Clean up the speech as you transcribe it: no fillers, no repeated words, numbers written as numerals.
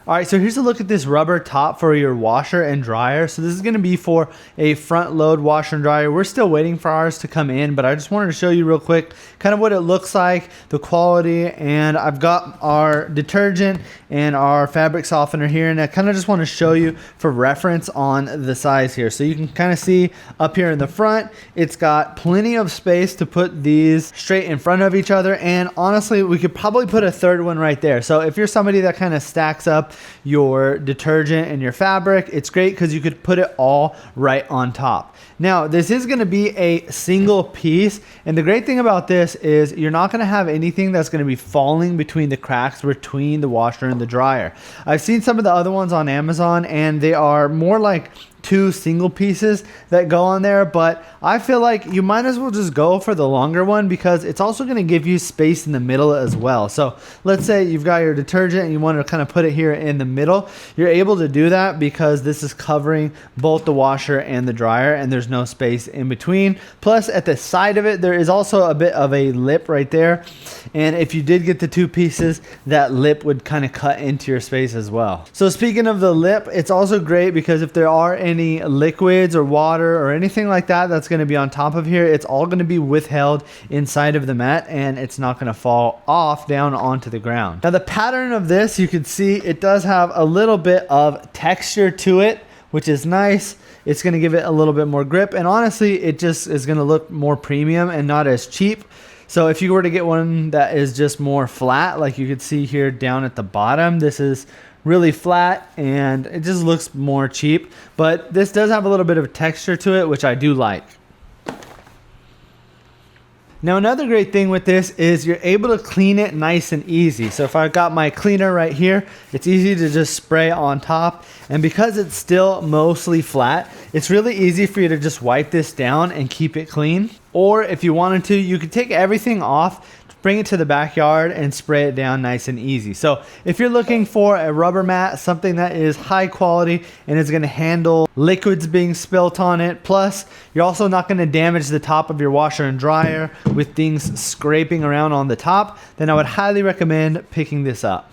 All right, so here's a look at this rubber top for your washer and dryer. So this is gonna be for a front load washer and dryer. We're still waiting for ours to come in, but I just wanted to show you real quick kind of what it looks like, the quality, and I've got our detergent and our fabric softener here, and I kind of just want to show you for reference on the size here. So you can kind of see up here in the front, it's got plenty of space to put these straight in front of each other, and honestly, we could probably put a third one right there. So if you're somebody that kind of stacks up your detergent and your fabric, it's great because you could put it all right on top. Now, this is going to be a single piece, and the great thing about this is you're not going to have anything that's going to be falling between the cracks between the washer and the dryer. I've seen some of the other ones on Amazon, and they are more like two single pieces that go on there, but I feel like you might as well just go for the longer one because it's also going to give you space in the middle as well. So let's say you've got your detergent and you want to kind of put it here in the middle. You're able to do that because this is covering both the washer and the dryer, and there's no space in between. Plus, at the side of it, there is also a bit of a lip right there, and if you did get the two pieces, that lip would kind of cut into your space as well. So speaking of the lip, it's also great because if there are any liquids or water or anything like that that's going to be on top of here, it's all going to be withheld inside of the mat, and it's not going to fall off down onto the ground. Now the pattern of this, you can see it does have a little bit of texture to it, which is nice. It's going to give it a little bit more grip, and honestly, it just is going to look more premium and not as cheap. So if you were to get one that is just more flat, like you could see here down at the bottom, this is really flat and it just looks more cheap, but this does have a little bit of texture to it, which I do like. Now another great thing with this is you're able to clean it nice and easy. So if I've got my cleaner right here, it's easy to just spray on top, and because it's still mostly flat, it's really easy for you to just wipe this down and keep it clean. Or if you wanted to, you could take everything off, bring it to the backyard and spray it down nice and easy. So if you're looking for a rubber mat, something that is high quality and is going to handle liquids being spilt on it, plus you're also not going to damage the top of your washer and dryer with things scraping around on the top, then I would highly recommend picking this up.